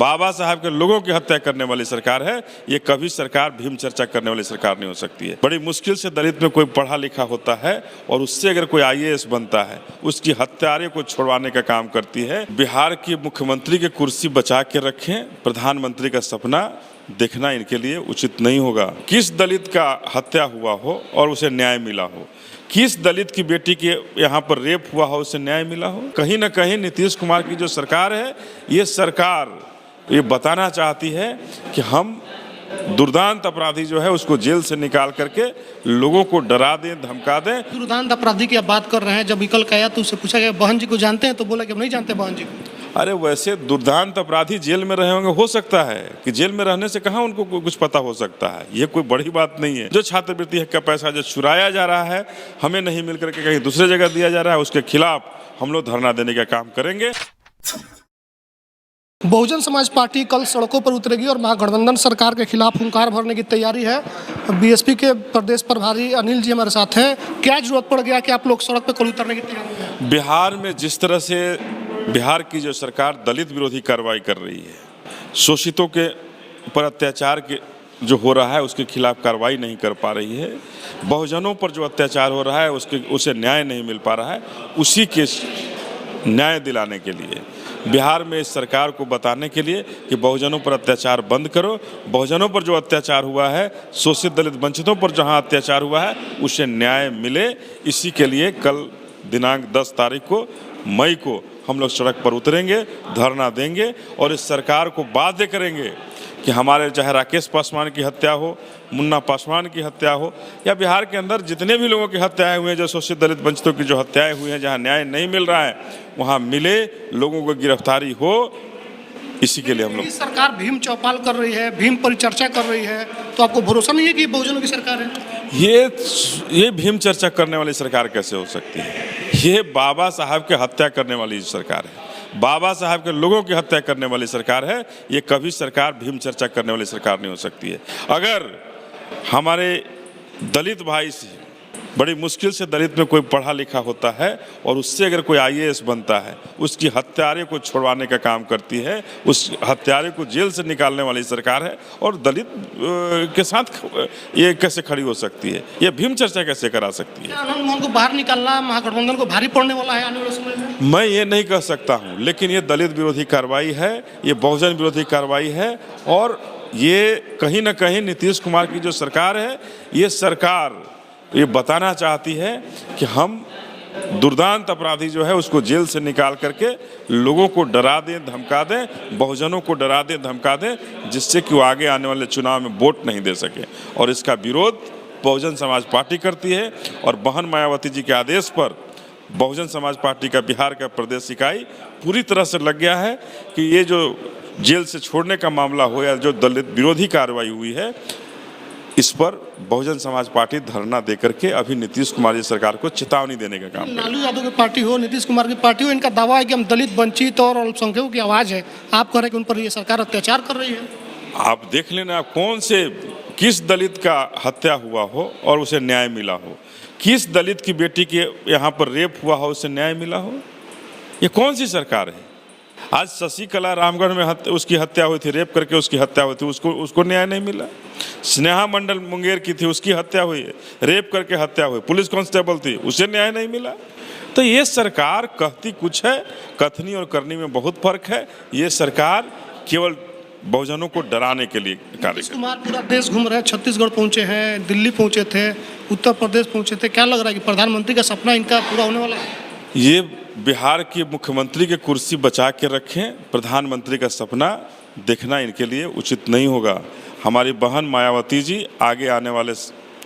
बाबा साहब के लोगों की हत्या करने वाली सरकार है। ये कभी सरकार भीम चर्चा करने वाली सरकार नहीं हो सकती है। बड़ी मुश्किल से दलित में कोई पढ़ा लिखा होता है और उससे अगर कोई आईएएस बनता है, उसकी हत्यारे को छुड़वाने का काम करती है। बिहार की मुख्यमंत्री की कुर्सी बचा के रखें, प्रधानमंत्री का सपना देखना इनके लिए उचित नहीं होगा। किस दलित का हत्या हुआ हो और उसे न्याय मिला हो, किस दलित की बेटी के यहाँ पर रेप हुआ हो उसे न्याय मिला हो। कहीं ना कहीं नीतीश कुमार की जो सरकार है, ये सरकार ये बताना चाहती है कि हम दुर्दांत अपराधी जो है उसको जेल से निकाल करके लोगों को डरा दें, धमका दें। दुर्दांत अपराधी की आप बात कर रहे हैं। जब विकल कहा तो उससे पूछा गया बहन जी को जानते हैं, तो बोला कि हम नहीं जानते बहन जी को। अरे वैसे दुर्दांत अपराधी जेल में रहे होंगे, हो सकता है कि जेल में रहने से कहाँ उनको कुछ पता हो सकता है। ये कोई बड़ी बात नहीं है। जो छात्रवृत्ति का पैसा जो चुराया जा रहा है, हमें नहीं मिलकर के कहीं दूसरे जगह दिया जा रहा है, उसके खिलाफ हम लोग धरना देने का काम करेंगे। बहुजन समाज पार्टी कल सड़कों पर उतरेगी और महागठबंधन सरकार के खिलाफ हुंकार भरने की तैयारी है। बीएसपी के प्रदेश प्रभारी अनिल जी हमारे साथ हैं। क्या जरूरत पड़ गया कि आप लोग सड़क पर कल उतरने की तैयारी है? बिहार में जिस तरह से बिहार की जो सरकार दलित विरोधी कार्रवाई कर रही है, शोषितों के ऊपर अत्याचार के जो हो रहा है उसके खिलाफ कार्रवाई नहीं कर पा रही है, बहुजनों पर जो अत्याचार हो रहा है उसे न्याय नहीं मिल पा रहा है, उसी के न्याय दिलाने के लिए बिहार में इस सरकार को बताने के लिए कि बहुजनों पर अत्याचार बंद करो। बहुजनों पर जो अत्याचार हुआ है, शोषित दलित वंचितों पर जहां अत्याचार हुआ है उसे न्याय मिले, इसी के लिए कल दिनांक 10 तारीख को मई को हम लोग सड़क पर उतरेंगे, धरना देंगे और इस सरकार को बाध्य करेंगे कि हमारे चाहे राकेश पासवान की हत्या हो, मुन्ना पासवान की हत्या हो, या बिहार के अंदर जितने भी लोगों की हत्याएं हुई हैं, जो शोषित दलित वंचितों की जो हत्याएं हुई हैं, जहां न्याय नहीं मिल रहा है वहां मिले, लोगों को गिरफ्तारी हो, इसी के लिए हम लोग। सरकार भीम चौपाल कर रही है, भीम परिचर्चा कर रही है, तो आपको भरोसा नहीं है कि बहुजनों की सरकार है? ये भीम चर्चा करने वाली सरकार कैसे हो सकती है? ये बाबा साहब के हत्या करने वाली सरकार है, बाबा साहब के लोगों की हत्या करने वाली सरकार है। ये कभी सरकार भीम चर्चा करने वाली सरकार नहीं हो सकती है। अगर हमारे दलित भाई से बड़ी मुश्किल से दलित में कोई पढ़ा लिखा होता है और उससे अगर कोई आईएएस बनता है, उसकी हत्यारे को छुड़वाने का काम करती है, उस हत्यारे को जेल से निकालने वाली सरकार है, और दलित के साथ ये कैसे खड़ी हो सकती है? ये भीम चर्चा कैसे करा सकती है? आनंद मोहन को बाहर निकालना महागठबंधन को भारी पड़ने वाला है आने वाले समय में? मैं ये नहीं कह सकता हूँ, लेकिन ये दलित विरोधी कार्रवाई है, ये बहुजन विरोधी कार्रवाई है, और ये कहीं ना कहीं नीतीश कुमार की जो सरकार है, ये सरकार ये बताना चाहती है कि हम दुर्दांत अपराधी जो है उसको जेल से निकाल करके लोगों को डरा दें, धमका दें, बहुजनों को डरा दें, धमका दें, जिससे कि वो आगे आने वाले चुनाव में वोट नहीं दे सके। और इसका विरोध बहुजन समाज पार्टी करती है, और बहन मायावती जी के आदेश पर बहुजन समाज पार्टी का बिहार का प्रदेश इकाई पूरी तरह से लग गया है कि ये जो जेल से छोड़ने का मामला हो या जो दलित विरोधी कार्रवाई हुई है, इस पर बहुजन समाज पार्टी धरना देकर के अभी नीतीश कुमार जी सरकार को चेतावनी देने का काम। लालू यादव की पार्टी हो, नीतीश कुमार की पार्टी हो, इनका दावा है कि हम दलित वंचित और अल्पसंख्यकों की आवाज़ है। आप कह रहे हैं कि उन पर ये सरकार अत्याचार कर रही है। आप देख लेना कौन से किस दलित का हत्या हुआ हो और उसे न्याय मिला हो, किस दलित की बेटी के यहाँ पर रेप हुआ हो उसे न्याय मिला हो। ये कौन सी सरकार है? आज शशिकला रामगढ़ में उसकी हत्या हुई थी, रेप करके उसकी हत्या हुई थी, उसको न्याय नहीं मिला। स्नेहा मंडल मुंगेर की थी, उसकी हत्या हुई, रेप करके हत्या हुई, पुलिस कांस्टेबल थी, उसे न्याय नहीं मिला। तो ये सरकार कहती कुछ है, कथनी और करनी में बहुत फर्क है। ये सरकार केवल बहुजनों को डराने के लिए कार्य। नीतीश कुमार पूरा देश घूम रहे हैं, छत्तीसगढ़ पहुंचे हैं, दिल्ली पहुंचे थे, उत्तर प्रदेश पहुंचे थे। क्या लग रहा है कि प्रधानमंत्री का सपना इनका पूरा होने वाला है? ये बिहार की मुख्यमंत्री की कुर्सी बचा के रखें, प्रधानमंत्री का सपना देखना इनके लिए उचित नहीं होगा। हमारी बहन मायावती जी आगे आने वाले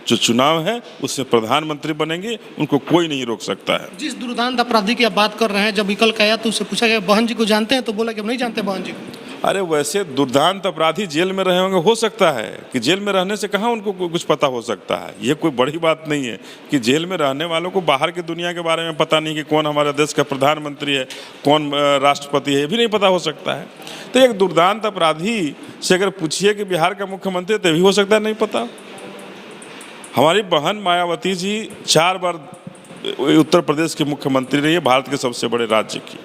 जो चुनाव है उससे प्रधानमंत्री बनेंगे, उनको कोई नहीं रोक सकता है। जिस दुर्दांत अपराधी की आप बात कर रहे हैं, जब विकल कहा तो उससे पूछा गया बहन जी को जानते हैं, तो बोला कि हम नहीं जानते बहन जी को। अरे वैसे दुर्दांत अपराधी जेल में रहे होंगे, हो सकता है कि जेल में रहने से कहाँ उनको कुछ पता हो सकता है। ये कोई बड़ी बात नहीं है कि जेल में रहने वालों को बाहर की दुनिया के बारे में पता नहीं कि कौन हमारे देश का प्रधानमंत्री है, कौन राष्ट्रपति है, ये भी नहीं पता हो सकता है। तो एक दुर्दांत अपराधी से अगर पूछिए कि बिहार का मुख्यमंत्री, तो भी हो सकता है नहीं पता। हमारी बहन मायावती जी 4 बार उत्तर प्रदेश के मुख्यमंत्री रही है, भारत के सबसे बड़े राज्य की,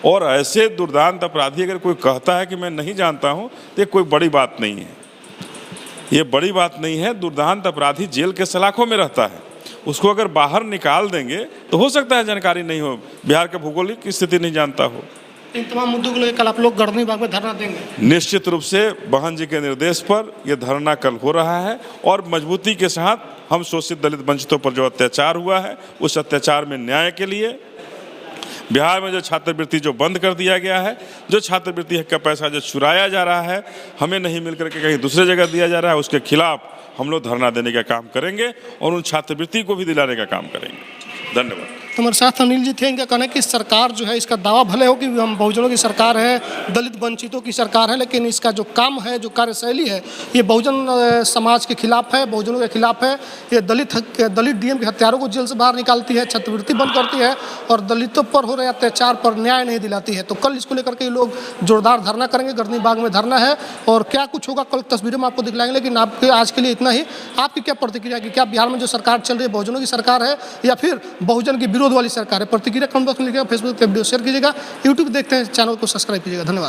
और ऐसे दुर्दांत अपराधी अगर कोई कहता है कि मैं नहीं जानता हूँ तो ये कोई बड़ी बात नहीं है, ये बड़ी बात नहीं है। दुर्दांत अपराधी जेल के सलाखों में रहता है, उसको अगर बाहर निकाल देंगे तो हो सकता है जानकारी नहीं हो, बिहार के भौगोलिक स्थिति नहीं जानता हो। इन तमाम मुद्दों को लेकर कल आप लोग गर्दनी बाग में धरना देंगे? निश्चित रूप से बहन जी के निर्देश पर यह धरना कल हो रहा है और मजबूती के साथ हम शोषित दलित वंचितों पर जो अत्याचार हुआ है उस अत्याचार में न्याय के लिए, बिहार में जो छात्रवृत्ति जो बंद कर दिया गया है, जो छात्रवृत्ति का पैसा जो चुराया जा रहा है, हमें नहीं मिलकर के कहीं दूसरे जगह दिया जा रहा है, उसके खिलाफ हम लोग धरना देने का काम करेंगे और उन छात्रवृत्ति को भी दिलाने का काम करेंगे। धन्यवाद। हमारे साथ अनिल जी थे, इनका कहना है कि सरकार जो है, इसका दावा भले हो कि हम बहुजनों की सरकार है, दलित वंचितों की सरकार है, लेकिन इसका जो काम है, जो कार्यशैली है, ये बहुजन समाज के खिलाफ है, बहुजनों के खिलाफ है। ये दलित डीएम के हत्यारों को जेल से बाहर निकालती है, छात्रवृत्ति बंद करती है और दलितों पर हो रहे अत्याचार पर न्याय नहीं दिलाती है। तो कल इसको लेकर के ये लोग जोरदार धरना करेंगे, गर्दनी बाग में धरना है और क्या कुछ होगा कल तस्वीरें में आपको दिखलाएंगे। लेकिन आपके आज के लिए इतना ही। आपकी क्या प्रतिक्रिया कि क्या बिहार में जो सरकार चल रही है बहुजनों की सरकार है या फिर बहुजन की विरोध वाली सरकार है? प्रतिक्रिया कमेंट बॉक्स में लिखिएगा, फेसबुक पे वीडियो शेयर कीजिएगा, यूट्यूब देखते हैं चैनल को सब्सक्राइब कीजिएगा। धन्यवाद।